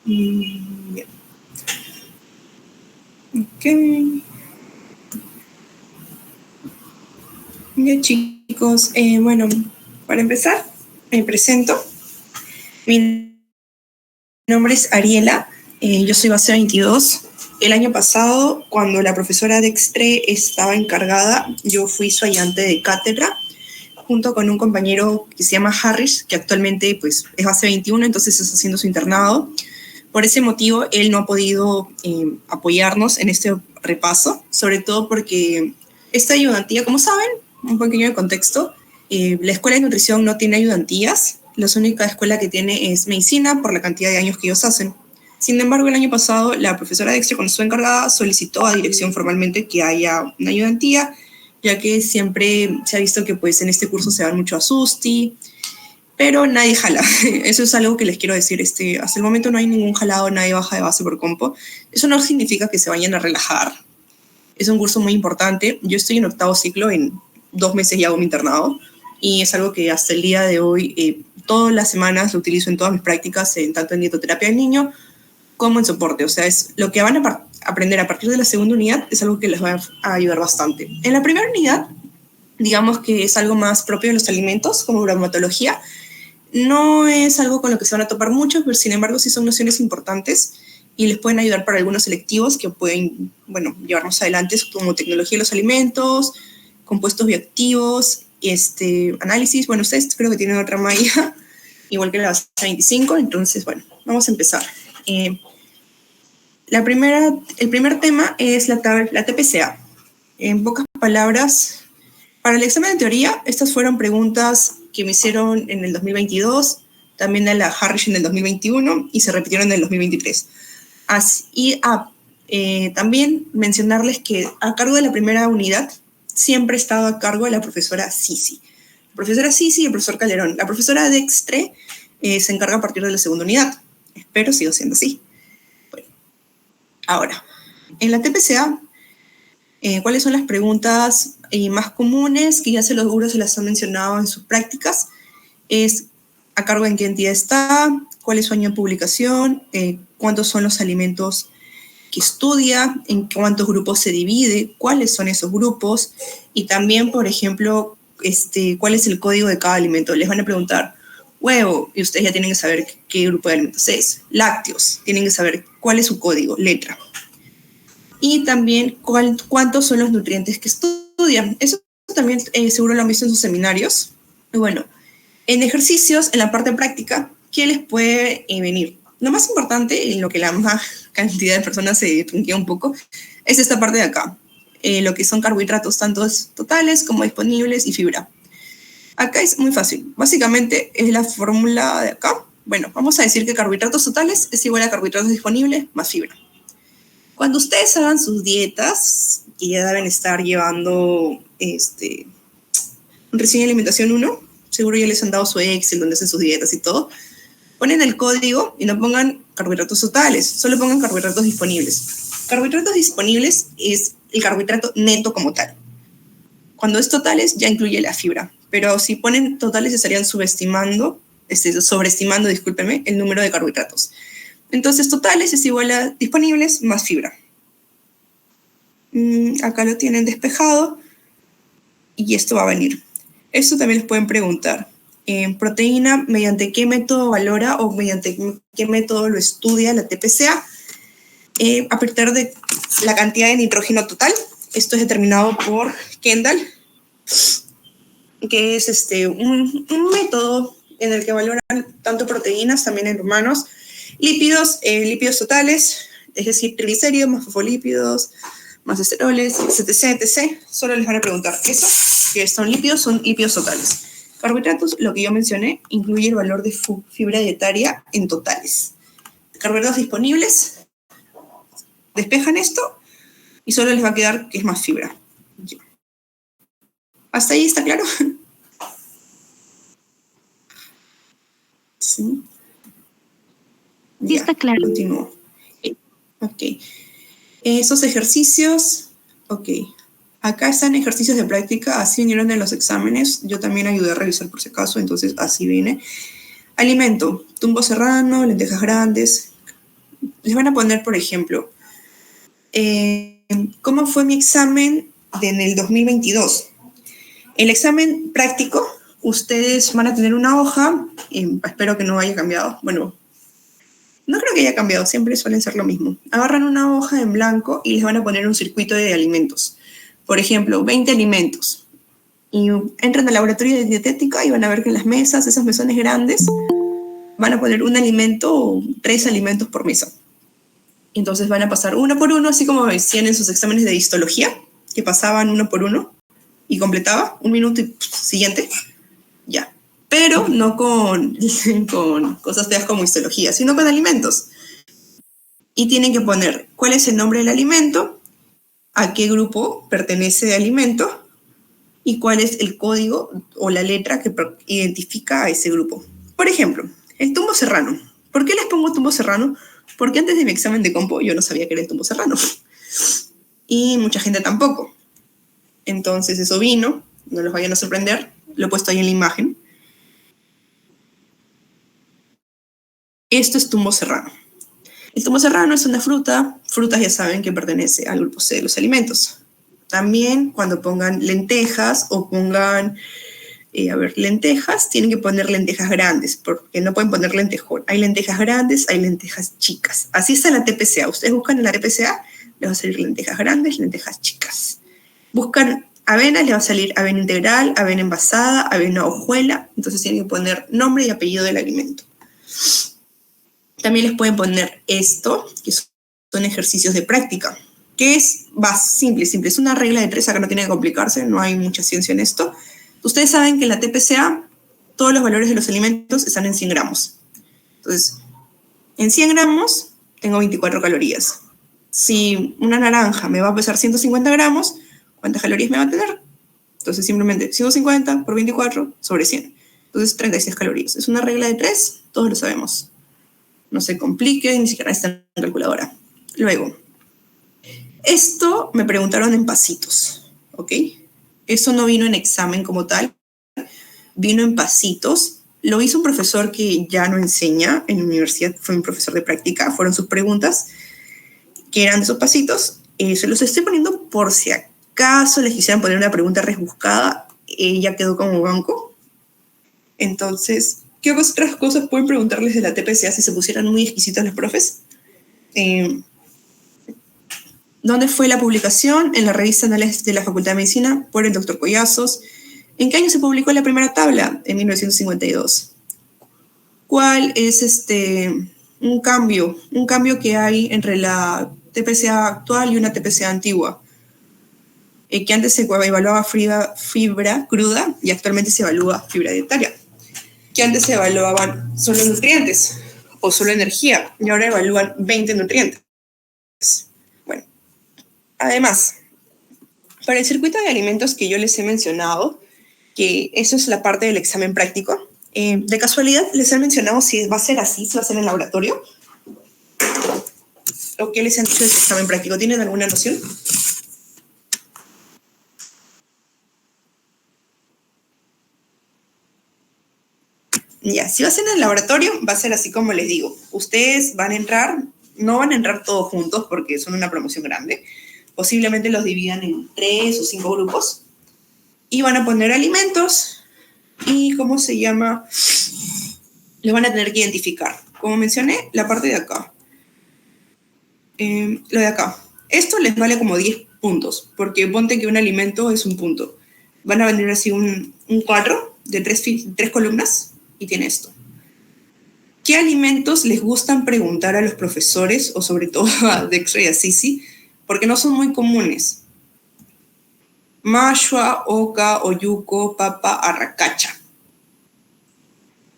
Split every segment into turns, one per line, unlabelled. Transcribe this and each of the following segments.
Bien. Ok. Bien, chicos. Bueno, para empezar, me presento. Mi nombre es Ariela. Yo soy base 22. El año pasado, cuando la profesora Dextre estaba encargada, yo fui su ayudante de cátedra, junto con un compañero que se llama Harris, que actualmente pues, es base 21, entonces está haciendo su internado. Por ese motivo, él no ha podido apoyarnos en este repaso, sobre todo porque esta ayudantía, como saben, un pequeño de contexto, la escuela de nutrición no tiene ayudantías, la única escuela que tiene es medicina por la cantidad de años que ellos hacen. Sin embargo, el año pasado, la profesora Dextre, cuando estuvo encargada, solicitó a dirección formalmente que haya una ayudantía, ya que siempre se ha visto que pues, en este curso se van mucho a SUSTI, pero nadie jala. Eso es algo que les quiero decir. Hasta el momento no hay ningún jalado, nadie baja de base por compo. Eso no significa que se vayan a relajar. Es un curso muy importante. Yo estoy en 8º ciclo, en 2 meses ya hago mi internado, y es algo que hasta el día de hoy, todas las semanas lo utilizo en todas mis prácticas, tanto en dietoterapia del niño como en soporte. O sea, es lo que van a aprender a partir de la segunda unidad es algo que les va a ayudar bastante. En la primera unidad, digamos que es algo más propio de los alimentos, como bromatología. No es algo con lo que se van a topar mucho, pero sin embargo sí son nociones importantes y les pueden ayudar para algunos selectivos que pueden, bueno, llevarnos adelante, como tecnología de los alimentos, compuestos bioactivos, análisis. Bueno, ustedes creo que tienen otra malla, igual que la base 25, entonces, bueno, vamos a empezar. El primer tema es la TPCA. En pocas palabras, para el examen de teoría, estas fueron preguntas que me hicieron en el 2022, también a la Harris en el 2021 y se repitieron en el 2023. También mencionarles que a cargo de la primera unidad siempre he estado a cargo de la profesora Sisi. La profesora Sisi y el profesor Calderón. La profesora Dextre se encarga a partir de la segunda unidad. Espero siga siendo así. Bueno, ahora, en la TPCA, ¿cuáles son las preguntas más comunes? Que ya se las han mencionado en sus prácticas. Es a cargo de en qué entidad está, cuál es su año de publicación, cuántos son los alimentos que estudia, en cuántos grupos se divide, cuáles son esos grupos, y también, por ejemplo, cuál es el código de cada alimento. Les van a preguntar huevo, y ustedes ya tienen que saber qué grupo de alimentos es. Lácteos, tienen que saber cuál es su código, letra. Y también cuántos son los nutrientes que estudian. Eso también seguro lo han visto en sus seminarios. Y bueno, en ejercicios, en la parte práctica, ¿qué les puede venir? Lo más importante, en lo que la más cantidad de personas se trunquea un poco, es esta parte de acá. Lo que son carbohidratos, tanto totales como disponibles y fibra. Acá es muy fácil. Básicamente es la fórmula de acá. Bueno, vamos a decir que carbohidratos totales es igual a carbohidratos disponibles más fibra. Cuando ustedes hagan sus dietas, que ya deben estar llevando Nutrición y Alimentación 1, seguro ya les han dado su Excel donde hacen sus dietas y todo, ponen el código y no pongan carbohidratos totales, solo pongan carbohidratos disponibles. Carbohidratos disponibles es el carbohidrato neto como tal. Cuando es totales ya incluye la fibra, pero si ponen totales estarían sobreestimando el número de carbohidratos. Entonces, totales es igual a disponibles más fibra. Acá lo tienen despejado y esto va a venir. Esto también les pueden preguntar. Proteína, ¿mediante qué método valora o mediante qué método lo estudia la TPCA? A partir de la cantidad de nitrógeno total. Esto es determinado por Kendall, que es un método en el que valoran tanto proteínas, también en humanos, lípidos totales, es decir, triglicéridos, más fosfolípidos, más esteroles, etc. Solo les van a preguntar eso, que son lípidos totales. Carbohidratos, lo que yo mencioné, incluye el valor de fibra dietaria en totales. Carbohidratos disponibles, despejan esto y solo les va a quedar que es más fibra. ¿Hasta ahí está claro? Sí.
Sí, está claro.
Continúo. Ok. Esos ejercicios, ok. Acá están ejercicios de práctica, así vinieron en los exámenes. Yo también ayudé a revisar por si acaso, entonces así viene. Alimento, tumbo serrano, lentejas grandes, les van a poner, por ejemplo, ¿cómo fue mi examen en el 2022? El examen práctico, ustedes van a tener una hoja, espero que no haya cambiado, bueno, no creo que haya cambiado, siempre suelen ser lo mismo. Agarran una hoja en blanco y les van a poner un circuito de alimentos. Por ejemplo, 20 alimentos. Y entran al laboratorio de dietética y van a ver que en las mesas, esos mesones grandes, van a poner un alimento o 3 alimentos por mesa. Entonces van a pasar uno por uno, así como decían en sus exámenes de histología, que pasaban uno por uno y completaba un minuto y siguiente, ya. Pero no con cosas feas como histología, sino con alimentos. Y tienen que poner cuál es el nombre del alimento, a qué grupo pertenece de alimento y cuál es el código o la letra que identifica a ese grupo. Por ejemplo, el tumbo serrano. ¿Por qué les pongo tumbo serrano? Porque antes de mi examen de compo yo no sabía que era el tumbo serrano. Y mucha gente tampoco. Entonces eso vino, no los vayan a sorprender, lo he puesto ahí en la imagen. Esto es tumbo serrano. El tumbo serrano es una fruta. Frutas ya saben que pertenece al grupo C de los alimentos. También cuando pongan lentejas o pongan, lentejas, tienen que poner lentejas grandes, porque no pueden poner lentejón. Hay lentejas grandes, hay lentejas chicas. Así está la TPCA. Ustedes buscan en la TPCA, les va a salir lentejas grandes, lentejas chicas. Buscan avena, les va a salir avena integral, avena envasada, avena hojuela. Entonces tienen que poner nombre y apellido del alimento. También les pueden poner esto, que son ejercicios de práctica, que es simple. Es una regla de 3, acá no tiene que complicarse, no hay mucha ciencia en esto. Ustedes saben que en la TPCA todos los valores de los alimentos están en 100 gramos. Entonces, en 100 gramos tengo 24 calorías. Si una naranja me va a pesar 150 gramos, ¿cuántas calorías me va a tener? Entonces, simplemente 150 por 24 sobre 100. Entonces, 36 calorías. Es una regla de 3, todos lo sabemos. No se complique, ni siquiera está en calculadora. Luego, esto me preguntaron en pasitos, ¿ok? Eso no vino en examen como tal, vino en pasitos. Lo hizo un profesor que ya no enseña en la universidad, fue un profesor de práctica, fueron sus preguntas, que eran de esos pasitos. Se los estoy poniendo por si acaso les quisieran poner una pregunta rebuscada, ya quedó como banco. Entonces, ¿qué otras cosas pueden preguntarles de la TPCA si se pusieran muy exquisitos los profes? ¿Dónde fue la publicación? En la revista Anales de la Facultad de Medicina por el Dr. Collazos. ¿En qué año se publicó la primera tabla? En 1952. ¿Cuál es un cambio que hay entre la TPCA actual y una TPCA antigua? Que antes se evaluaba fibra cruda y actualmente se evalúa fibra dietaria. Que antes se evaluaban solo nutrientes o solo energía y ahora evalúan 20 nutrientes. Bueno, además, para el circuito de alimentos que yo les he mencionado, que eso es la parte del examen práctico, de casualidad les he mencionado si va a ser así, si va a ser en laboratorio, o qué les han dicho del examen práctico. ¿Tienen alguna noción? Ya, si va a ser en el laboratorio, va a ser así como les digo. Ustedes van a entrar, no van a entrar todos juntos porque son una promoción grande. Posiblemente los dividan en 3 o 5 grupos. Y van a poner alimentos y, ¿cómo se llama? Los van a tener que identificar. Como mencioné, la parte de acá. Lo de acá. Esto les vale como 10 puntos, porque ponte que un alimento es un punto. Van a venir así un cuadro de 3 columnas y tiene esto. ¿Qué alimentos les gustan preguntar a los profesores, o sobre todo a Dexter y a Sisi? Porque no son muy comunes. Mashua, oca, oyuco, papa, arracacha.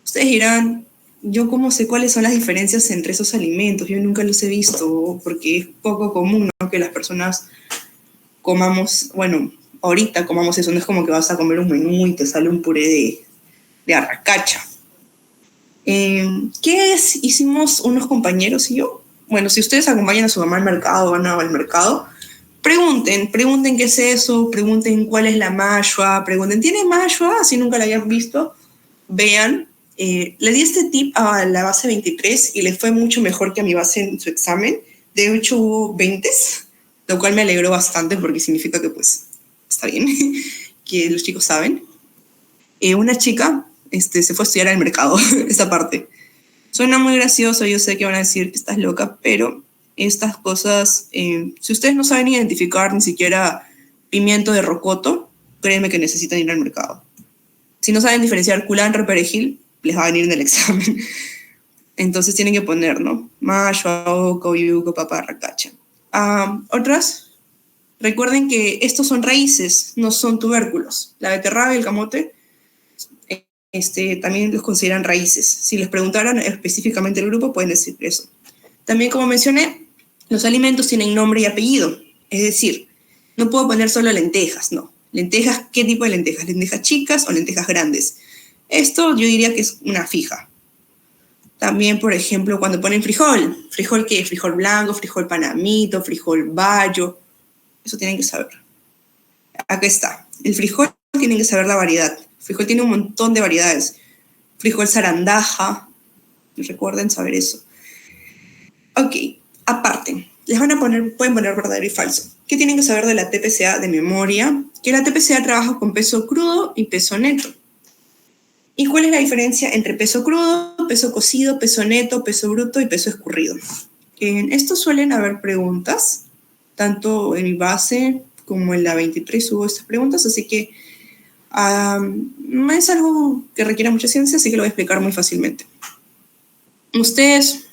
Ustedes dirán, ¿yo cómo sé cuáles son las diferencias entre esos alimentos? Yo nunca los he visto, porque es poco común, ¿no?, que las personas comamos, bueno, ahorita comamos eso, no es como que vas a comer un menú y te sale un puré de arracacha. ¿Qué hicimos unos compañeros y yo? Bueno, si ustedes acompañan a su mamá al mercado, van al mercado, pregunten qué es eso, pregunten cuál es la mashua, pregunten, ¿tiene mashua? Si nunca la hayan visto, vean Le di este tip a la base 23 y le fue mucho mejor que a mi base en su examen. De hecho, hubo 20, lo cual me alegró bastante porque significa que, pues, está bien, que los chicos saben. Una chica se fue a estudiar al mercado, esa parte. Suena muy gracioso, yo sé que van a decir que estás loca, pero estas cosas, si ustedes no saben identificar ni siquiera pimiento de rocoto, créanme que necesitan ir al mercado. Si no saben diferenciar culantro y perejil, les va a venir en el examen. Entonces tienen que poner, ¿no? Mayo, aoco, yuco, papa, racacha. Otras, recuerden que estos son raíces, no son tubérculos. La beterraga y el camote también los consideran raíces. Si les preguntaran específicamente el grupo, pueden decir eso. También, como mencioné, los alimentos tienen nombre y apellido. Es decir, no puedo poner solo lentejas, no. Lentejas, ¿qué tipo de lentejas? ¿Lentejas chicas o lentejas grandes? Esto yo diría que es una fija. También, por ejemplo, cuando ponen frijol. ¿Frijol qué? Frijol blanco, frijol panamito, frijol bayo. Eso tienen que saber. Acá está. El frijol tienen que saber la variedad. El frijol tiene un montón de variedades. Frijol zarandaja. Recuerden saber eso. Ok, aparte, pueden poner verdadero y falso. ¿Qué tienen que saber de la TPCA de memoria? Que la TPCA trabaja con peso crudo y peso neto. ¿Y cuál es la diferencia entre peso crudo, peso cocido, peso neto, peso bruto y peso escurrido? En esto suelen haber preguntas, tanto en mi base como en la 23 hubo estas preguntas, así que no es algo que requiera mucha ciencia, así que lo voy a explicar muy fácilmente. Ustedes,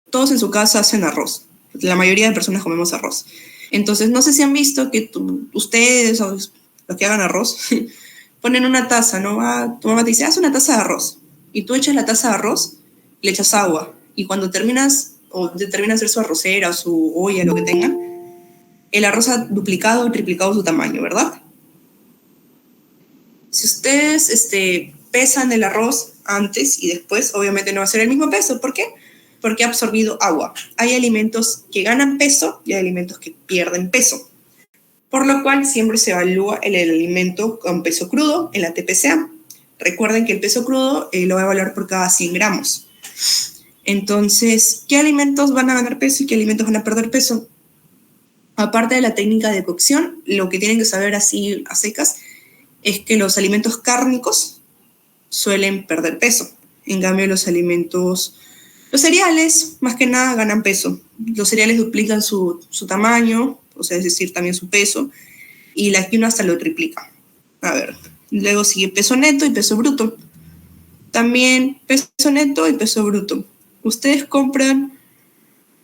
todos en su casa hacen arroz. La mayoría de personas comemos arroz. Entonces, no sé si han visto que ustedes o los que hagan arroz ponen una taza, ¿no? Tu mamá te dice, haz una taza de arroz. Y tú echas la taza de arroz, le echas agua. Y cuando terminas de hacer su arrocera o su olla, lo que tengan, el arroz ha duplicado o triplicado su tamaño, ¿verdad? Si ustedes pesan el arroz antes y después, obviamente no va a ser el mismo peso. ¿Por qué? Porque ha absorbido agua. Hay alimentos que ganan peso y hay alimentos que pierden peso. Por lo cual siempre se evalúa el alimento con peso crudo en la TPCA. Recuerden que el peso crudo lo va a evaluar por cada 100 gramos. Entonces, ¿qué alimentos van a ganar peso y qué alimentos van a perder peso? Aparte de la técnica de cocción, lo que tienen que saber así a secas es que los alimentos cárnicos suelen perder peso. En cambio, los cereales, más que nada, ganan peso. Los cereales duplican su tamaño, o sea, es decir, también su peso, y la quinoa hasta lo triplica. A ver, luego sigue peso neto y peso bruto. También peso neto y peso bruto. Ustedes compran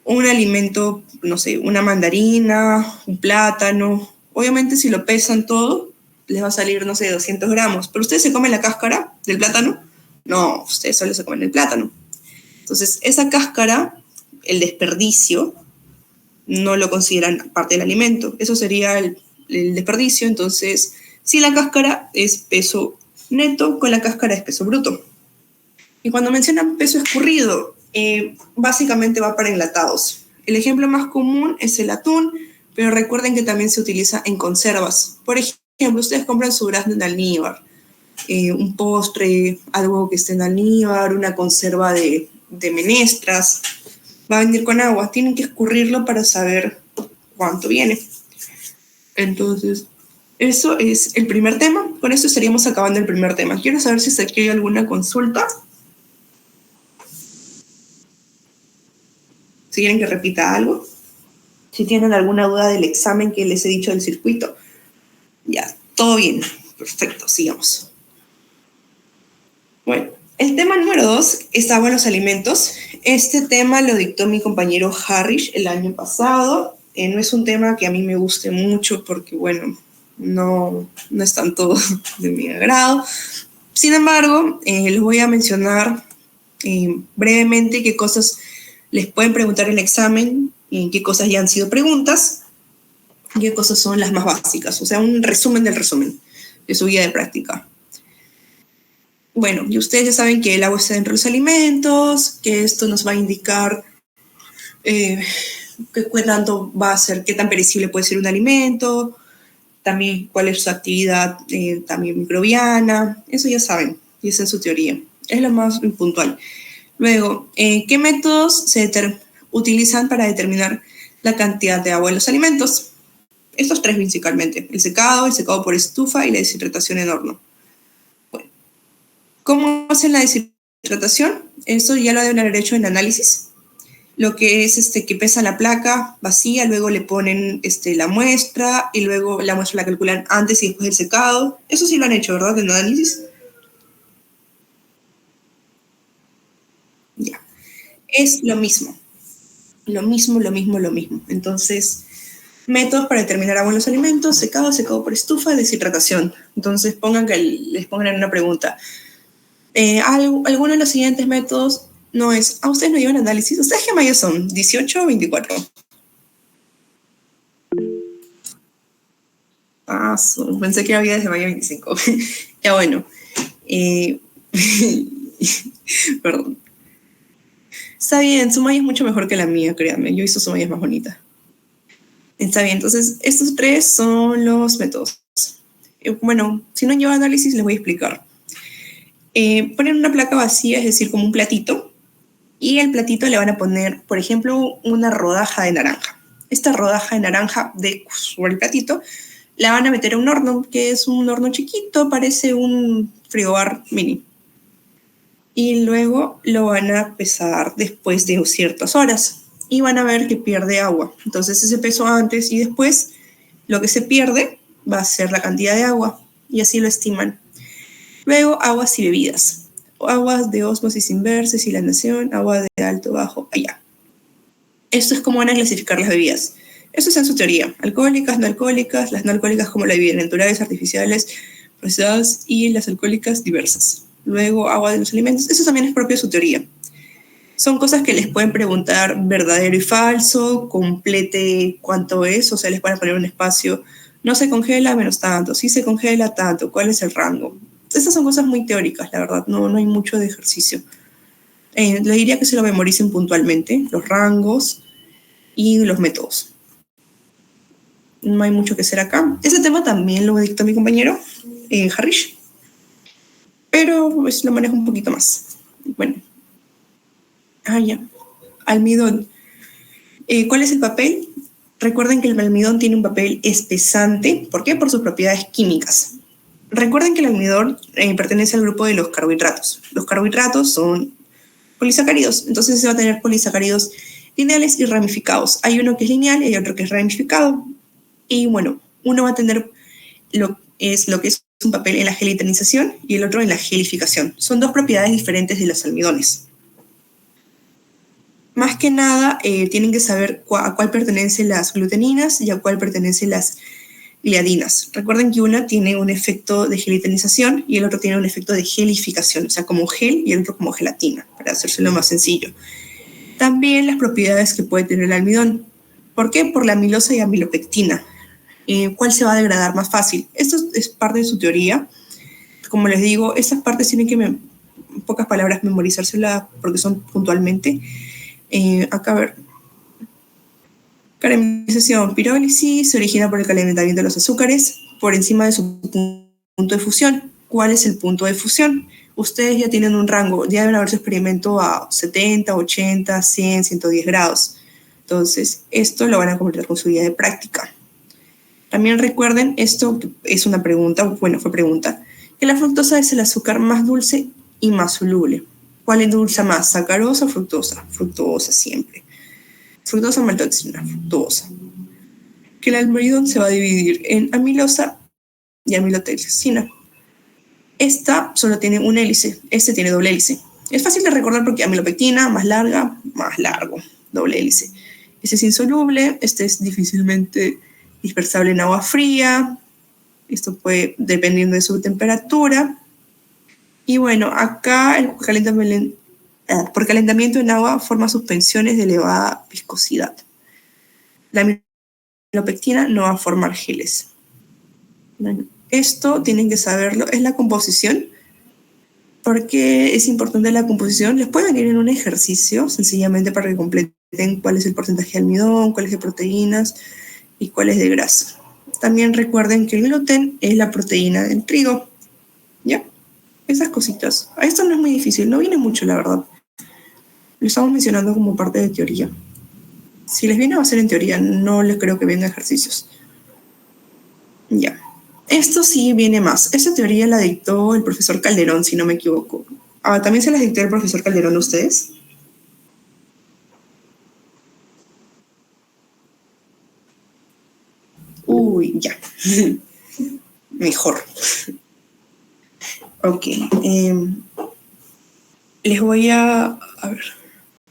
un alimento, no sé, una mandarina, un plátano. Obviamente, si lo pesan todo, les va a salir, no sé, 200 gramos. ¿Pero ustedes se comen la cáscara del plátano? No, ustedes solo se comen el plátano. Entonces, esa cáscara, el desperdicio, no lo consideran parte del alimento. Eso sería el desperdicio. Entonces, si la cáscara es peso neto, con la cáscara es peso bruto. Y cuando mencionan peso escurrido, básicamente va para enlatados. El ejemplo más común es el atún, pero recuerden que también se utiliza en conservas. Por ejemplo, ustedes compran su durazno en almíbar, un postre, algo que esté en almíbar, una conserva de menestras, va a venir con agua. Tienen que escurrirlo para saber cuánto viene. Entonces, eso es el primer tema. Con esto estaríamos acabando el primer tema. Quiero saber si aquí hay alguna consulta. Si quieren que repita algo. Si tienen alguna duda del examen que les he dicho del circuito. Ya, todo bien. Perfecto, sigamos. Bueno, el tema número 2 es agua en los alimentos. Este tema lo dictó mi compañero Harris el año pasado. No es un tema que a mí me guste mucho porque, bueno, no es tanto de mi agrado. Sin embargo, les voy a mencionar brevemente qué cosas les pueden preguntar en el examen, qué cosas ya han sido preguntas, y qué cosas son las más básicas. O sea, un resumen del resumen de su guía de práctica. Bueno, y ustedes ya saben que el agua está dentro de los alimentos, que esto nos va a indicar qué tanto va a ser, qué tan perecible puede ser un alimento, también cuál es su actividad también microbiana, eso ya saben, y esa es su teoría. Es lo más puntual. Luego, ¿qué métodos se utilizan para determinar la cantidad de agua en los alimentos? Estos tres principalmente: el secado por estufa y la deshidratación en horno. Bueno, ¿cómo hacen la deshidratación? Eso ya lo deben haber hecho en análisis. Lo que es que pesan la placa vacía, luego le ponen la muestra y luego la muestra la calculan antes y después del secado. Eso sí lo han hecho, ¿verdad? En análisis. Ya. Es lo mismo. Lo mismo. Entonces, métodos para determinar agua en los alimentos: secado por estufa, deshidratación. Entonces, les pongan en una pregunta. ¿Alguno de los siguientes métodos no es? ¿Ustedes no llevan análisis? ¿Ustedes qué mayos son? ¿18 o 24? Pensé que había desde mayo 25. Ya bueno. Perdón. Está bien, su malla es mucho mejor que la mía, créanme. Yo hice su malla más bonita. Está bien, entonces estos tres son los métodos. Bueno, si no lleva análisis, les voy a explicar. Ponen una placa vacía, es decir, como un platito, y al platito le van a poner, por ejemplo, una rodaja de naranja. Esta rodaja de naranja sobre el platito la van a meter a un horno, que es un horno chiquito, parece un frigobar mini. Y luego lo van a pesar después de ciertas horas y van a ver que pierde agua. Entonces ese peso antes y después, lo que se pierde va a ser la cantidad de agua, y así lo estiman. Luego, aguas y bebidas. Aguas de ósmosis inversa, deshidratación, agua de alto, bajo, allá. Esto es cómo van a clasificar las bebidas. Eso es en su teoría. Alcohólicas, no alcohólicas, las no alcohólicas como la dividen: naturales, artificiales, procesadas, y las alcohólicas diversas. Luego, agua de los alimentos. Eso también es propio de su teoría. Son cosas que les pueden preguntar verdadero y falso, complete cuánto es, o sea, les van a poner un espacio: no se congela, menos tanto; sí se congela, tanto; ¿cuál es el rango? Estas son cosas muy teóricas, la verdad, no hay mucho de ejercicio. Les diría que se lo memoricen puntualmente, los rangos y los métodos. No hay mucho que hacer acá. Ese tema también lo dictó mi compañero, Harish, pero pues lo manejo un poquito más. Bueno. Ya. Almidón. ¿Cuál es el papel? Recuerden que el almidón tiene un papel espesante. ¿Por qué? Por sus propiedades químicas. Recuerden que el almidón pertenece al grupo de los carbohidratos. Los carbohidratos son polisacáridos, entonces se va a tener polisacáridos lineales y ramificados. Hay uno que es lineal y hay otro que es ramificado. Y bueno, uno va a tener lo que es un papel en la gelitinización y el otro en la gelificación. Son dos propiedades diferentes de los almidones. Más que nada, tienen que saber a cuál pertenecen las gluteninas y a cuál pertenecen las gliadinas. Recuerden que una tiene un efecto de gelitinización y el otro tiene un efecto de gelificación, o sea, como gel y el otro como gelatina, para hacérselo más sencillo. También las propiedades que puede tener el almidón. ¿Por qué? Por la amilosa y amilopectina. ¿Cuál se va a degradar más fácil? Esto es parte de su teoría. Como les digo, estas partes tienen que, en pocas palabras, memorizárselas porque son puntualmente. Acá a ver. Caramelización: pirólisis se origina por el calentamiento de los azúcares por encima de su punto de fusión. ¿Cuál es el punto de fusión? Ustedes ya tienen un rango, ya deben haber su experimento a 70, 80, 100, 110 grados. Entonces, esto lo van a completar con su guía de práctica. También recuerden, esto es una pregunta, bueno, fue pregunta, que la fructosa es el azúcar más dulce y más soluble. ¿Cuál endulza más, sacarosa o fructosa? Fructosa siempre. Fructosa, maltoxina, fructosa. Que el almidón se va a dividir en amilosa y amilotoxina. Esta solo tiene una hélice, este tiene doble hélice. Es fácil de recordar porque amilopectina, más larga, más largo, doble hélice. Este es insoluble, este es difícilmente dispersable en agua fría. Esto puede, dependiendo de su temperatura. Y bueno, acá el por calentamiento en agua forma suspensiones de elevada viscosidad. La amilopectina no va a formar geles. Bueno, esto tienen que saberlo, es la composición. Porque es importante la composición. Les puede venir en un ejercicio, sencillamente para que completen cuál es el porcentaje de almidón, cuál es de proteínas y cuál es de grasa. También recuerden que el gluten es la proteína del trigo. ¿Ya? Esas cositas. A esto no es muy difícil, no viene mucho, la verdad. Lo estamos mencionando como parte de teoría. Si les viene va a ser en teoría, no les creo que vengan ejercicios. Ya. Esto sí viene más. Esta teoría la dictó el profesor Calderón, si no me equivoco. ¿También se las dictó el profesor Calderón a ustedes? Uy, ya. Mejor. Ok. Les voy a ver.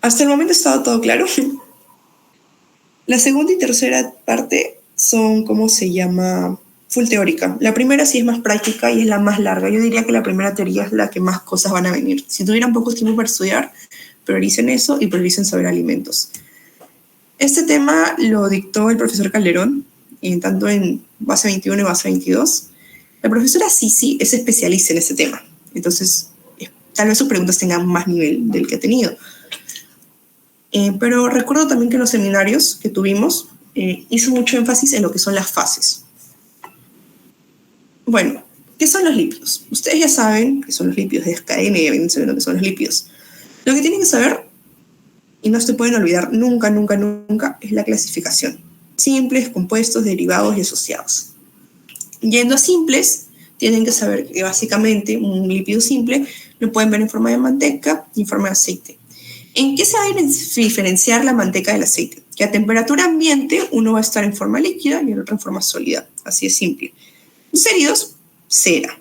Hasta el momento estaba todo claro. La segunda y tercera parte son, ¿cómo se llama? Full teórica. La primera sí es más práctica y es la más larga. Yo diría que la primera teoría es la que más cosas van a venir. Si tuvieran poco tiempo para estudiar, prioricen eso y prioricen saber alimentos. Este tema lo dictó el profesor Calderón, tanto en base 21 y base 22. La profesora Sisi es especialista en este tema. Entonces, tal vez sus preguntas tengan más nivel del que ha tenido. Pero recuerdo también que en los seminarios que tuvimos hizo mucho énfasis en lo que son las fases. Bueno, ¿qué son los lípidos? Ustedes ya saben qué son los lípidos, es cadena y ya saben lo que son los lípidos. Lo que tienen que saber, y no se pueden olvidar nunca, nunca, nunca, es la clasificación. Simples, compuestos, derivados y asociados. Yendo a simples, tienen que saber que básicamente un lípido simple lo pueden ver en forma de manteca y en forma de aceite. ¿En qué se va a diferenciar la manteca del aceite? Que a temperatura ambiente uno va a estar en forma líquida y el otro en forma sólida. Así es simple. Sólidos, cera.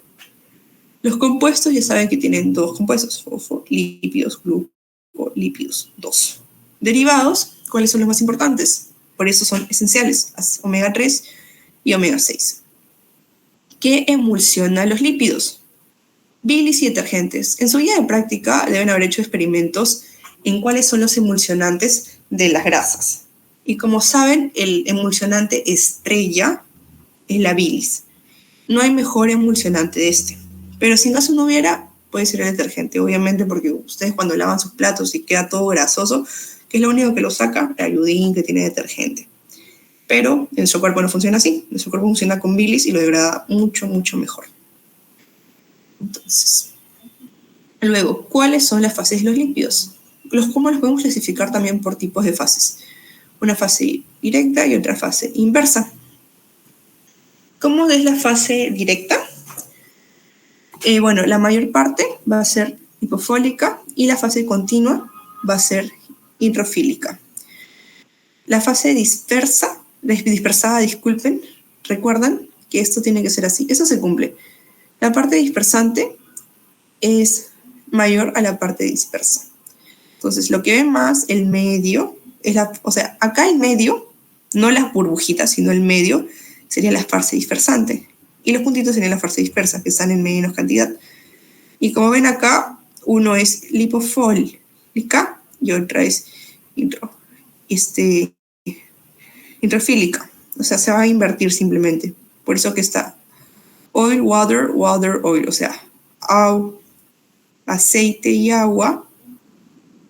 Los compuestos ya saben que tienen dos compuestos, fosfolípidos, glucolípidos, dos. Derivados, ¿cuáles son los más importantes? Por eso son esenciales, omega 3 y omega 6. ¿Qué emulsiona los lípidos? Bilis y detergentes. En su guía de práctica deben haber hecho experimentos en cuáles son los emulsionantes de las grasas. Y como saben, el emulsionante estrella es la bilis. No hay mejor emulsionante de este. Pero si en caso no hubiera, puede ser el detergente, obviamente, porque ustedes cuando lavan sus platos y queda todo grasoso, que es lo único que lo saca, el ayudín que tiene detergente. Pero en su cuerpo no funciona así. En su cuerpo funciona con bilis y lo degrada mucho, mucho mejor. Entonces, luego, ¿cuáles son las fases de los lípidos? ¿Cómo los podemos clasificar también por tipos de fases? Una fase directa y otra fase inversa. ¿Cómo es la fase directa? Bueno, la mayor parte va a ser hipofólica y la fase continua va a ser hidrofílica. La fase dispersada, disculpen, recuerdan que esto tiene que ser así. Eso se cumple. La parte dispersante es mayor a la parte dispersa. Entonces, lo que ve más el medio, acá el medio, no las burbujitas, sino el medio, sería la fase dispersante. Y los puntitos serían la fase dispersa, que están en menos cantidad. Y como ven acá, uno es lipofólica y otra es hidrofílica. O sea, se va a invertir simplemente. Por eso que está oil, water, water, oil. O sea, aceite y agua,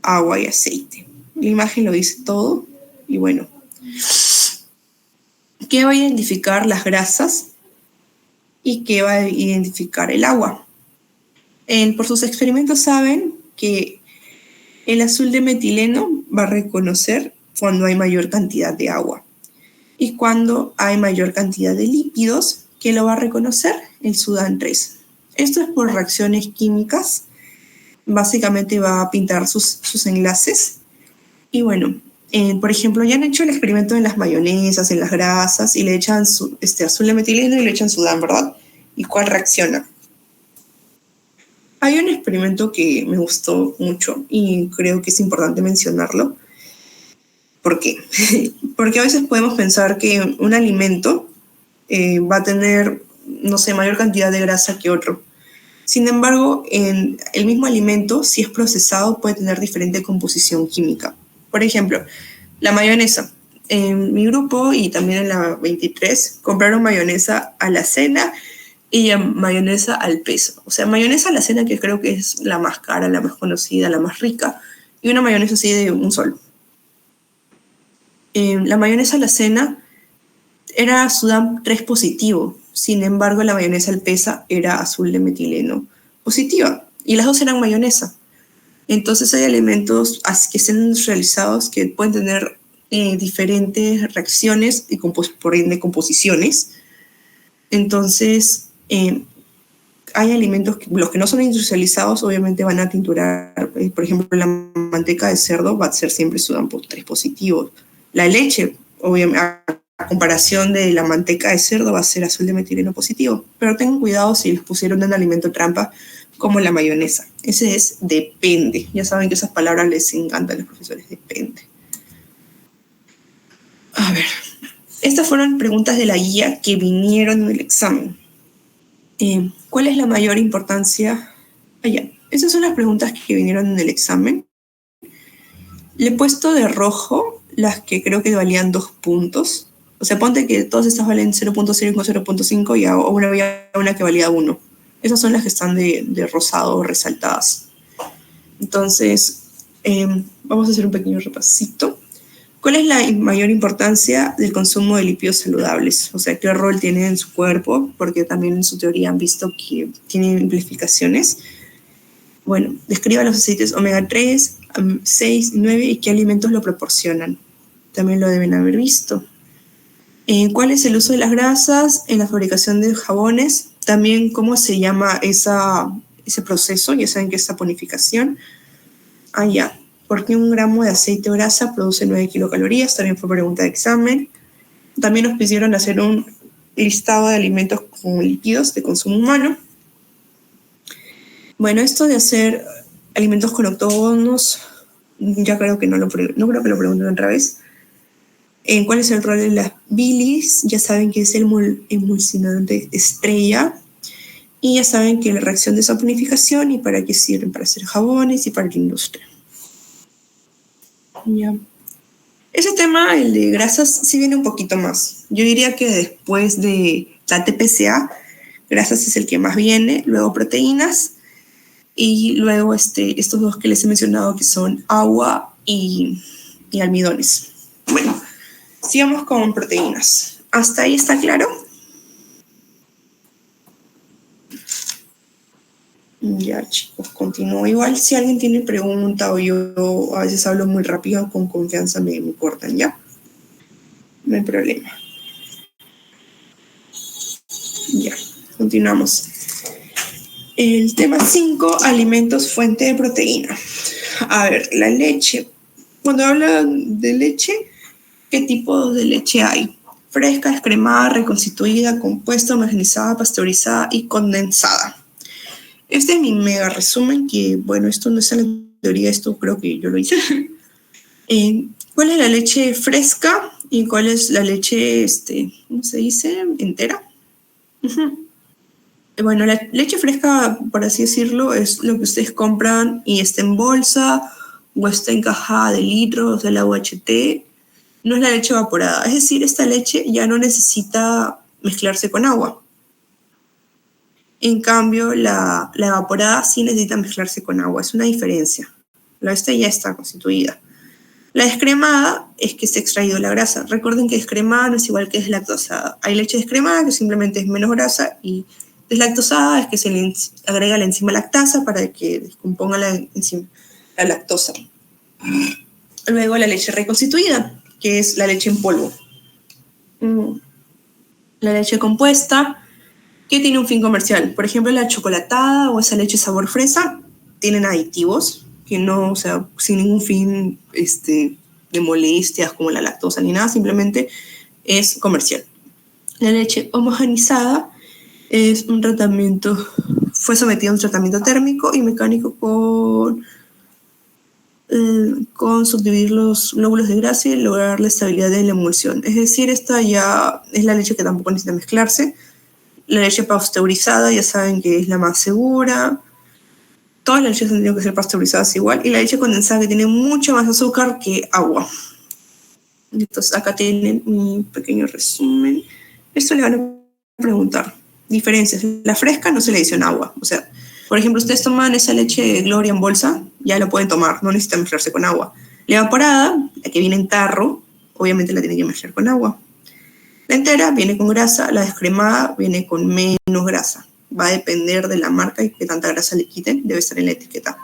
agua y aceite. La imagen lo dice todo. Y bueno, ¿qué va a identificar las grasas y qué va a identificar el agua? Por sus experimentos saben que el azul de metileno va a reconocer cuando hay mayor cantidad de agua. Y cuando hay mayor cantidad de lípidos, ¿qué lo va a reconocer? El Sudan 3. Esto es por reacciones químicas. Básicamente va a pintar sus enlaces. Y bueno, por ejemplo, ya han hecho el experimento en las mayonesas, en las grasas, y le echan azul de metileno y le echan Sudan, ¿verdad? ¿Y cuál reacciona? Hay un experimento que me gustó mucho y creo que es importante mencionarlo. ¿Por qué? Porque a veces podemos pensar que un alimento va a tener, no sé, mayor cantidad de grasa que otro. Sin embargo, en el mismo alimento, si es procesado, puede tener diferente composición química. Por ejemplo, la mayonesa. En mi grupo y también en la 23 compraron mayonesa a la cena y mayonesa al peso. O sea, mayonesa a la cena, que creo que es la más cara, la más conocida, la más rica, y una mayonesa así de un solo. La mayonesa a la cena era Sudan 3 positivo. Sin embargo, la mayonesa al pesa era azul de metileno positiva, y las dos eran mayonesa. Entonces hay alimentos que estén industrializados que pueden tener diferentes reacciones y por ende composiciones. Entonces, hay alimentos, los que no son industrializados obviamente van a tinturar, por ejemplo, la manteca de cerdo va a ser siempre SUDAM 3 positivo. La leche, obviamente, a comparación de la manteca de cerdo, va a ser azul de metileno positivo. Pero tengan cuidado si les pusieron un alimento trampa como la mayonesa. Ese es depende. Ya saben que esas palabras les encantan a los profesores, depende. A ver, estas fueron preguntas de la guía que vinieron en el examen. ¿Cuál es la mayor importancia? Esas son las preguntas que vinieron en el examen. Le he puesto de rojo las que creo que valían 2 puntos. O sea, ponte que todas estas valen 0.0 y 0.5 y ahora había una que valía 1. Esas son las que están de rosado resaltadas. Entonces, vamos a hacer un pequeño repasito. ¿Cuál es la mayor importancia del consumo de lípidos saludables? O sea, ¿qué rol tiene en su cuerpo? Porque también en su teoría han visto que tienen implicaciones. Bueno, describa los aceites omega 3, 6, 9 y qué alimentos lo proporcionan. También lo deben haber visto. ¿Cuál es el uso de las grasas en la fabricación de jabones? También cómo se llama ese proceso, ya saben que es saponificación. ¿Por qué 1 gramo de aceite o grasa produce 9 kilocalorías? También fue pregunta de examen. También nos pidieron hacer un listado de alimentos con lípidos de consumo humano. Bueno, esto de hacer alimentos con octógonos, ya creo que no creo que lo pregunten otra vez. ¿Cuál es el rol de las bilis? Ya saben que es el emulsionante estrella. Y ya saben que la reacción de saponificación y para qué sirven, para hacer jabones y para la industria. Ya. Ese tema, el de grasas, sí viene un poquito más. Yo diría que después de la TPCA, grasas es el que más viene, luego proteínas y luego estos dos que les he mencionado que son agua y almidones. Bueno, sigamos con proteínas. ¿Hasta ahí está claro? Ya, chicos, continúo. Igual si alguien tiene pregunta o yo a veces hablo muy rápido, con confianza me cortan, ¿ya? No hay problema. Ya, continuamos. El tema 5, alimentos fuente de proteína. A ver, la leche. Cuando hablan de leche, ¿qué tipo de leche hay? Fresca, descremada, reconstituida, compuesta, homogenizada, pasteurizada y condensada. Este es mi mega resumen, que bueno, esto no es en la teoría, esto creo que yo lo hice. ¿Cuál es la leche fresca y cuál es la leche, ¿cómo se dice? ¿Entera? Bueno, la leche fresca, por así decirlo, es lo que ustedes compran y está en bolsa o está encajada de litros de la UHT. No es la leche evaporada. Es decir, esta leche ya no necesita mezclarse con agua. En cambio, la evaporada sí necesita mezclarse con agua. Es una diferencia. La esta ya está constituida. La descremada es que se ha extraído la grasa. Recuerden que descremada no es igual que deslactosada. Hay leche descremada que simplemente es menos grasa y deslactosada es que se le agrega la enzima lactasa para que descomponga la lactosa. Luego la leche reconstituida, que es la leche en polvo. La leche compuesta, que tiene un fin comercial. Por ejemplo, la chocolatada o esa leche sabor fresa tienen aditivos que no, o sea, sin ningún fin de molestias como la lactosa ni nada, simplemente es comercial. La leche homogenizada es un tratamiento, fue sometida a un tratamiento térmico y mecánico con subdividir los glóbulos de grasa y lograr la estabilidad de la emulsión. Es decir, esta ya es la leche que tampoco necesita mezclarse. La leche pasteurizada ya saben que es la más segura. Todas las leches han tenido que ser pasteurizadas igual. Y la leche condensada que tiene mucho más azúcar que agua. Entonces acá tienen mi pequeño resumen. Esto le van a preguntar. Diferencias. La fresca no se le adiciona agua. O sea, por ejemplo, ustedes toman esa leche Gloria en bolsa, ya la pueden tomar, no necesitan mezclarse con agua. La evaporada, la que viene en tarro, obviamente la tienen que mezclar con agua. La entera viene con grasa, la descremada viene con menos grasa. va a depender de la marca y qué tanta grasa le quiten, debe estar en la etiqueta.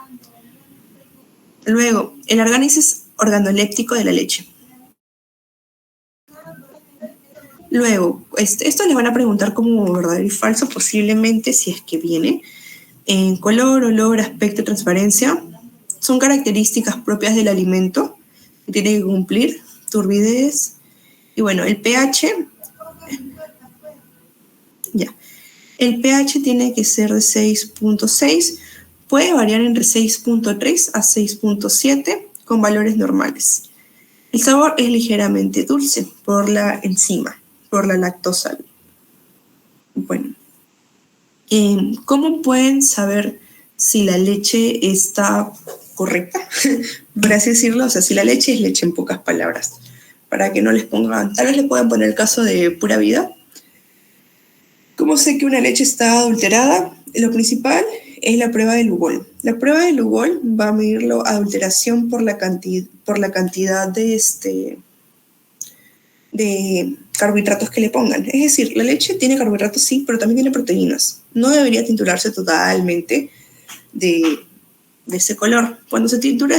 Luego, el análisis organoléptico de la leche. Luego, esto les van a preguntar como verdadero y falso, posiblemente si es que viene. En color, olor, aspecto, transparencia, son características propias del alimento que tiene que cumplir, turbidez, y bueno, el pH, ya. El pH tiene que ser de 6.6, puede variar entre 6.3 a 6.7 con valores normales. El sabor es ligeramente dulce por la enzima, por la lactosa. Bueno, ¿cómo pueden saber si la leche está correcta? Por así decirlo, o sea, si la leche es leche en pocas palabras, para que no les pongan, tal vez le puedan poner el caso de Pura Vida. ¿Cómo sé que una leche está adulterada? Lo principal es la prueba de Lugol. La prueba de Lugol va a medir la adulteración por la cantidad de carbohidratos que le pongan. Es decir, la leche tiene carbohidratos, sí, pero también tiene proteínas. No debería tinturarse totalmente de ese color. Cuando se tintura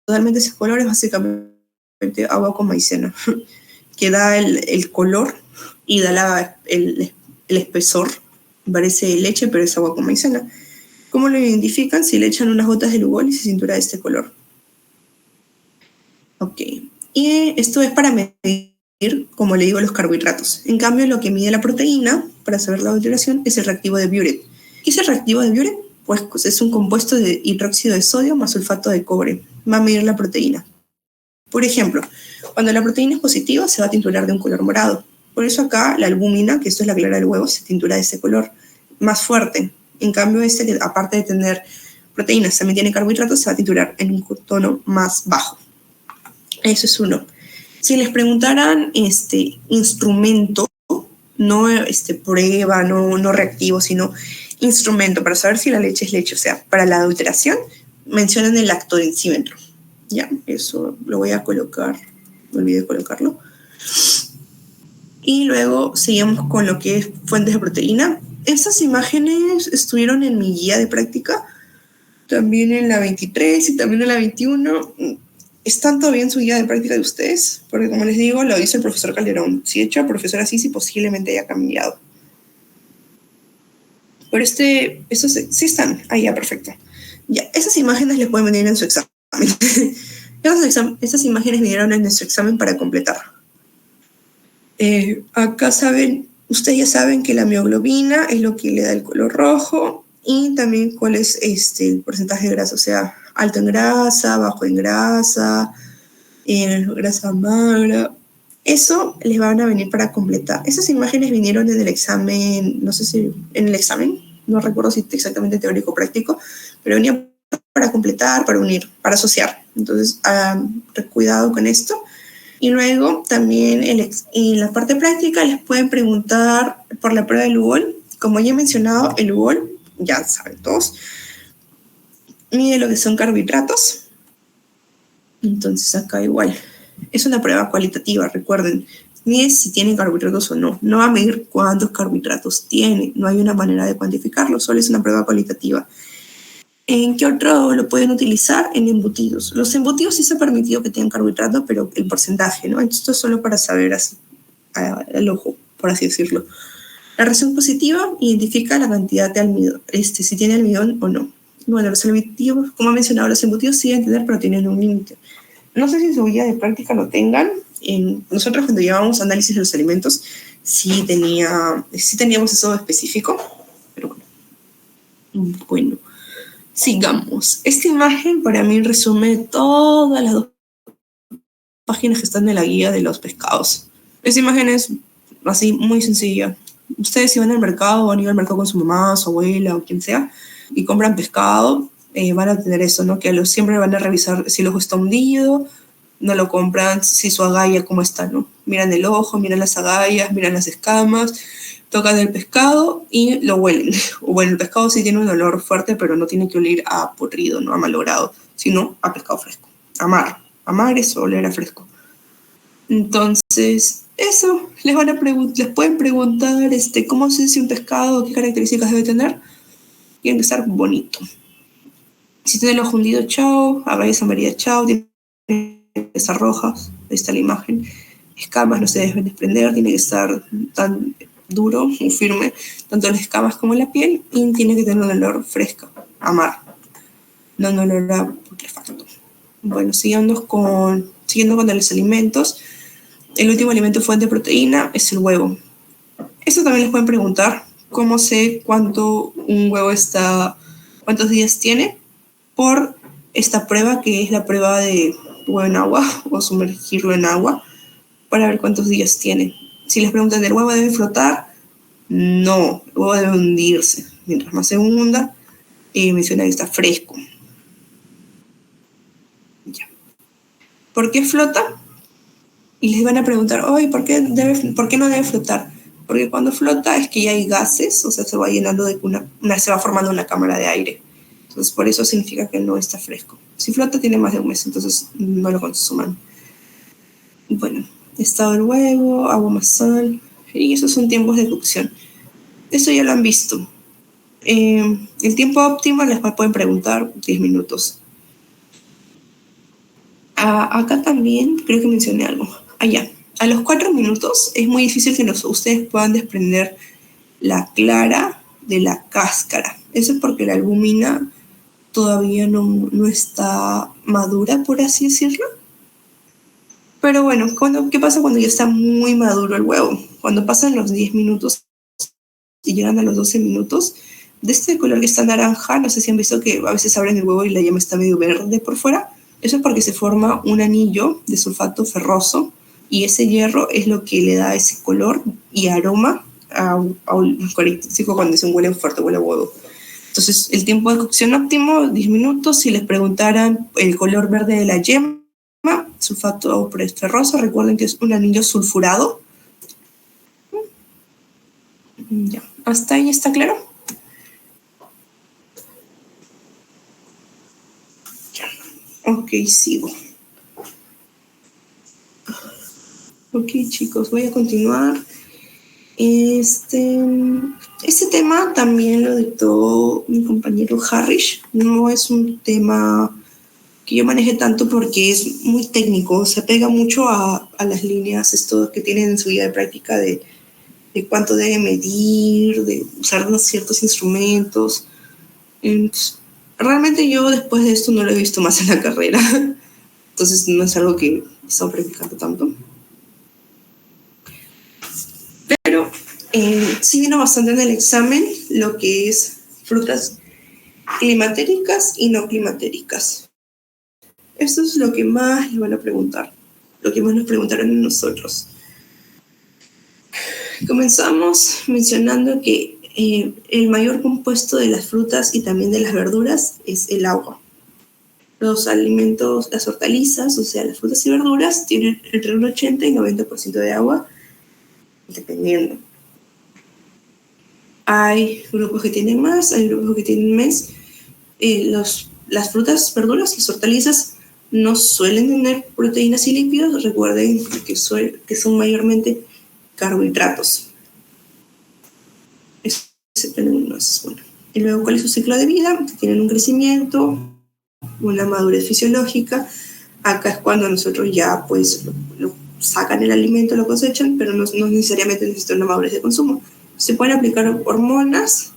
totalmente ese color es básicamente agua con maicena, que da el color y da el espesor. Parece leche, pero es agua con maicena. ¿Cómo lo identifican? Si le echan unas gotas de Lugol y se tintura de este color. Ok. Y esto es para medir, como le digo, los carbohidratos. En cambio, lo que mide la proteína, para saber la adulteración, es el reactivo de Buret. ¿Qué es el reactivo de Buret? Pues es un compuesto de hidróxido de sodio más sulfato de cobre. Va a medir la proteína. Por ejemplo, cuando la proteína es positiva, se va a tinturar de un color morado. Por eso acá la albúmina, que esto es la clara del huevo, se tintura de ese color más fuerte. En cambio, que aparte de tener proteínas, también tiene carbohidratos, se va a tinturar en un tono más bajo. Eso es uno. Si les preguntaran instrumento, no prueba, no reactivo, sino instrumento para saber si la leche es leche, o sea, para la adulteración, mencionan el lactodensímetro. Ya, eso lo voy a colocar, me olvidé de colocarlo. Y luego seguimos con lo que es fuentes de proteína. Estas imágenes estuvieron en mi guía de práctica, también en la 23 y también en la 21. ¿Están todavía en su guía de práctica de ustedes? Porque como les digo, lo dice el profesor Calderón. Si hecho al profesor Asisi, posiblemente haya cambiado. Pero esos sí están. Ahí ya, perfecto. Ya, esas imágenes les pueden venir en su examen. Estas imágenes vinieron en nuestro examen para completar. Acá ustedes ya saben que la mioglobina es lo que le da el color rojo y también cuál es el porcentaje de grasa, o sea, alto en grasa, bajo en grasa, grasa magra. Eso les van a venir para completar. Esas imágenes vinieron en el examen, no sé si en el examen, no recuerdo si exactamente teórico o práctico, pero venía para completar, para unir, para asociar. Entonces, cuidado con esto. Y luego también en la parte práctica les pueden preguntar por la prueba de Lugol. Como ya he mencionado, el Lugol, ya saben todos, mide lo que son carbohidratos. Entonces acá igual. Es una prueba cualitativa, recuerden. Mide si tienen carbohidratos o no. No va a medir cuántos carbohidratos tiene. No hay una manera de cuantificarlo, solo es una prueba cualitativa. ¿En qué otro lo pueden utilizar? En embutidos. Los embutidos sí se ha permitido que tengan carbohidratos, pero el porcentaje, ¿no? Esto es solo para saber así, al ojo, por así decirlo. La reacción positiva identifica la cantidad de almidón, si tiene almidón o no. Bueno, los embutidos, como he mencionado, los embutidos sí deben tener, pero tienen un límite. No sé si en su guía de práctica lo tengan. Nosotros cuando llevábamos análisis de los alimentos, sí teníamos eso específico, pero bueno. Bueno. Sigamos. Esta imagen para mí resume todas las 2 páginas que están en la guía de los pescados. Esta imagen es así muy sencilla. Ustedes si van al mercado, van a ir al mercado con su mamá, su abuela o quien sea, y compran pescado, van a tener eso, ¿no? Que siempre van a revisar si el ojo está hundido, no lo compran, si su agalla cómo está, ¿no? Miran el ojo, miran las agallas, miran las escamas, tocan el pescado y lo huelen. Bueno, el pescado sí tiene un olor fuerte, pero no tiene que oler a podrido, no a malogrado, sino a pescado fresco. A mar es oler a fresco. Entonces, eso, les pueden preguntar cómo se dice un pescado, qué características debe tener. Tiene que estar bonito. Si tiene el ojo hundido, chao. A rayas amarillas, chao. Tiene que estar rojas. Ahí está la imagen. Escamas no se deben desprender. Tiene que estar tan duro y firme, tanto las escamas como la piel. Y tiene que tener un olor fresco, a mar. No un olor a putrefacto. Bueno, siguiendo con los alimentos. El último alimento fuente de proteína es el huevo. Esto también les pueden preguntar. ¿Cómo sé cuánto un huevo cuántos días tiene? Por esta prueba, que es la prueba de huevo en agua o sumergirlo en agua para ver cuántos días tiene. Si les preguntan, ¿el huevo debe flotar? No, el huevo debe hundirse. Mientras más se hunda, menciona que está fresco. Ya. ¿Por qué flota? Y les van a preguntar, oye, ¿por qué no debe flotar? Porque cuando flota es que ya hay gases, o sea, se va llenando se va formando una cámara de aire. Entonces, por eso significa que no está fresco. Si flota, tiene más de un mes, entonces no lo consuman. Bueno, estado del huevo, agua más sal, y esos son tiempos de cocción. Eso ya lo han visto. El tiempo óptimo les pueden preguntar 10 minutos. Acá también creo que mencioné algo. Allá. A los 4 minutos es muy difícil que ustedes puedan desprender la clara de la cáscara. Eso es porque la albúmina todavía no está madura, por así decirlo. Pero bueno, ¿qué pasa cuando ya está muy maduro el huevo? Cuando pasan los 10 minutos y llegan a los 12 minutos, de este color que está naranja, no sé si han visto que a veces abren el huevo y la yema está medio verde por fuera. Eso es porque se forma un anillo de sulfato ferroso y ese hierro es lo que le da ese color y aroma a un característico cuando se huele fuerte, huele a huevo. Entonces, el tiempo de cocción óptimo, 10 minutos. Si les preguntaran el color verde de la yema, sulfato ferroso, recuerden que es un anillo sulfurado. Ya, ¿hasta ahí está claro? Ya. Ok, sigo. Ok, chicos, voy a continuar. Este tema también lo dictó mi compañero Harris. No es un tema que yo maneje tanto porque es muy técnico. Se pega mucho a las líneas esto que tienen en su guía de práctica de cuánto debe medir, de usar ciertos instrumentos. Entonces, realmente yo después de esto no lo he visto más en la carrera. Entonces no es algo que he estado practicando tanto. Pero sí vino bastante en el examen lo que es frutas climatéricas y no climatéricas. Esto es lo que más les van a preguntar, lo que más nos preguntaron a nosotros. Comenzamos mencionando que el mayor compuesto de las frutas y también de las verduras es el agua. Los alimentos, las hortalizas, o sea, las frutas y verduras, tienen entre un 80 y 90% de agua, dependiendo. Hay grupos que tienen más, hay grupos que tienen menos. Las frutas, verduras, las hortalizas no suelen tener proteínas y lípidos. Recuerden que son mayormente carbohidratos. Bueno. Y luego, ¿cuál es su ciclo de vida? Tienen un crecimiento, una madurez fisiológica. Acá es cuando nosotros ya pues lo sacan el alimento, lo cosechan, pero no necesariamente necesitan una madurez de consumo. Se pueden aplicar hormonas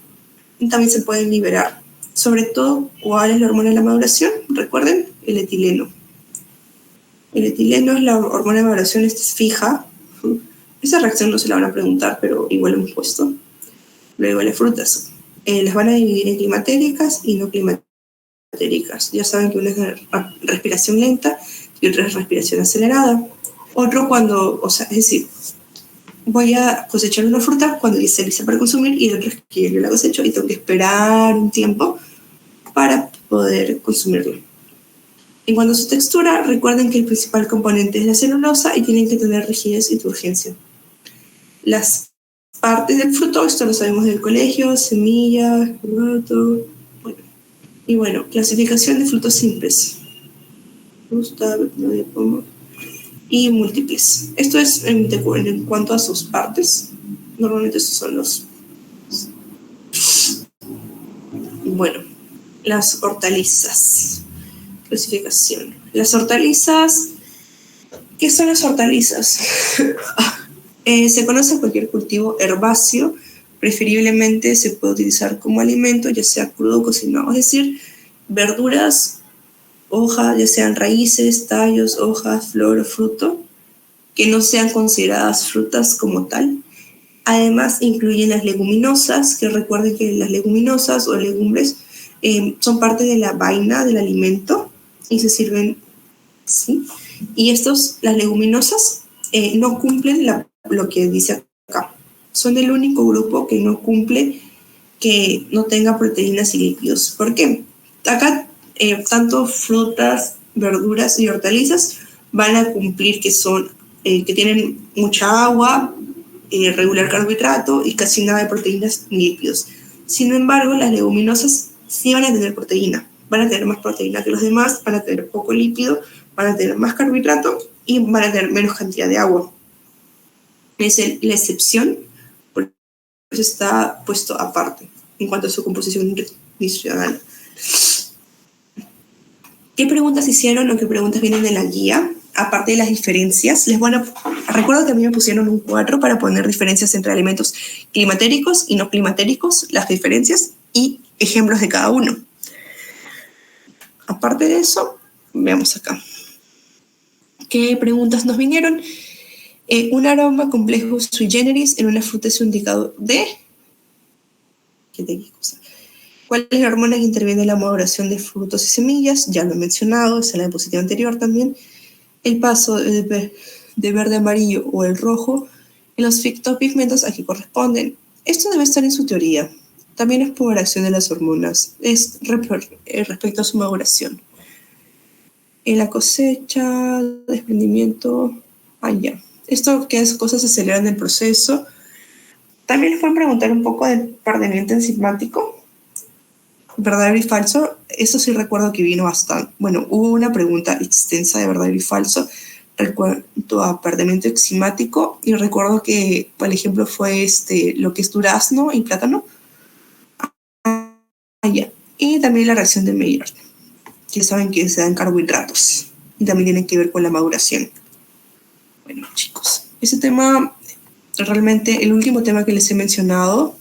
y también se pueden liberar. Sobre todo, ¿cuál es la hormona de la maduración? Recuerden, el etileno. El etileno es la hormona de maduración, es fija. Esa reacción no se la van a preguntar, pero igual lo hemos puesto. Luego las frutas. Las van a dividir en climatéricas y no climatéricas. Ya saben que una es respiración lenta y otra es respiración acelerada. Otro es decir, voy a cosechar una fruta cuando ya esté lista para consumir y el otro es que yo la cosecho y tengo que esperar un tiempo para poder consumirla. En cuanto a su textura, recuerden que el principal componente es la celulosa y tienen que tener rigidez y turgencia. Las partes del fruto, esto lo sabemos del colegio, semillas, fruto. Bueno, clasificación de frutos simples. y múltiples. Esto es en cuanto a sus partes. Normalmente estos son los... Bueno, las hortalizas. Clasificación. Las hortalizas... ¿Qué son las hortalizas? Se conoce cualquier cultivo herbáceo. Preferiblemente se puede utilizar como alimento, ya sea crudo o cocinado. Es decir, verduras, hojas, ya sean raíces, tallos, hojas, flor o fruto, que no sean consideradas frutas como tal. Además, incluyen las leguminosas, que recuerden que las leguminosas o legumbres son parte de la vaina del alimento y se sirven así. Y las leguminosas, no cumplen lo que dice acá. Son el único grupo que no cumple que no tenga proteínas y lípidos. ¿Por qué? Acá, tanto frutas, verduras y hortalizas van a cumplir que tienen mucha agua, regular carbohidrato y casi nada de proteínas ni lípidos. Sin embargo, las leguminosas sí van a tener proteína. Van a tener más proteína que los demás, van a tener poco lípido, van a tener más carbohidrato y van a tener menos cantidad de agua. Es la excepción, por eso está puesto aparte en cuanto a su composición nutricional. ¿Qué preguntas hicieron o qué preguntas vienen de la guía? Aparte de las diferencias, recuerdo que a mí me pusieron un cuadro para poner diferencias entre alimentos climatéricos y no climatéricos, las diferencias y ejemplos de cada uno. Aparte de eso, veamos acá. ¿Qué preguntas nos vinieron? Un aroma complejo sui generis en una fruta es un indicador de... ¿Qué cosa? ¿Cuál es la hormona que interviene en la maduración de frutos y semillas? Ya lo he mencionado, es en la diapositiva anterior también. El paso de verde a amarillo o el rojo en los fitopigmentos a que corresponden. Esto debe estar en su teoría. También es por acción de las hormonas. Es respecto a su maduración. En la cosecha, desprendimiento... ya. Esto que es cosas aceleran el proceso. También les pueden preguntar un poco del perdimiento enzimático, verdadero y falso. Eso sí recuerdo que vino bastante. Bueno, hubo una pregunta extensa de verdadero y falso respecto a perdimiento enzimático y recuerdo que, por ejemplo, fue lo que es durazno y plátano. Ya. Y también la reacción de Maillard, que saben que se dan carbohidratos y también tienen que ver con la maduración. Bueno, chicos, ese tema, realmente el último tema que les he mencionado,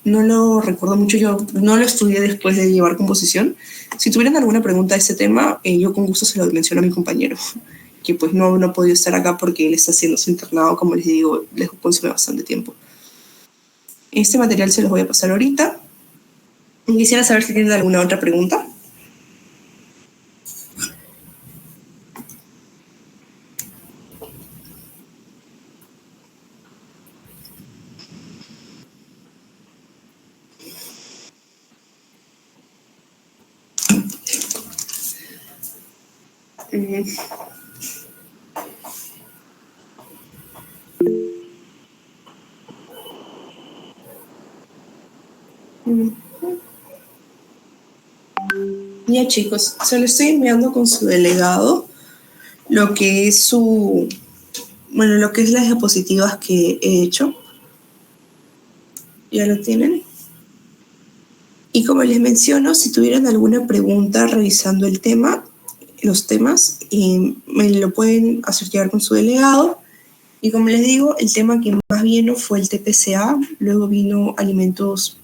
no lo recuerdo mucho, yo no lo estudié después de llevar composición. Si tuvieran alguna pregunta de este tema, yo con gusto se lo menciono a mi compañero, que pues no ha podido estar acá porque él está haciendo su internado, como les digo, les consume bastante tiempo. Este material se los voy a pasar ahorita. Quisiera saber si tienen alguna otra pregunta. Ya, chicos, se lo estoy enviando con su delegado lo que es lo que es las diapositivas que he hecho. ¿Ya lo tienen? Y como les menciono, si tuvieran alguna pregunta revisando los temas, me lo pueden hacer llegar con su delegado. Y como les digo, el tema que más vino fue el TPCA, luego vino alimentos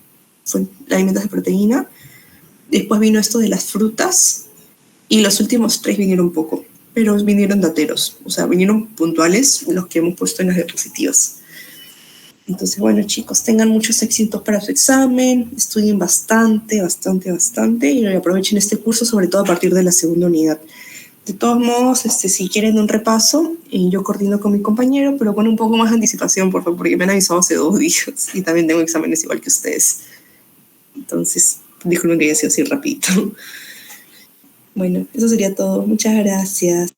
de proteína, después vino esto de las frutas, y los últimos 3 vinieron poco, pero vinieron dateros, o sea, vinieron puntuales los que hemos puesto en las diapositivas. Entonces, bueno, chicos, tengan muchos éxitos para su examen, estudien bastante, y aprovechen este curso, sobre todo a partir de la segunda unidad. De todos modos, si quieren un repaso, yo coordino con mi compañero, pero con un poco más de anticipación, por favor, porque me han avisado hace 2 días y también tengo exámenes igual que ustedes. Entonces, disculpen que haya sido así rapidito. Bueno, eso sería todo. Muchas gracias.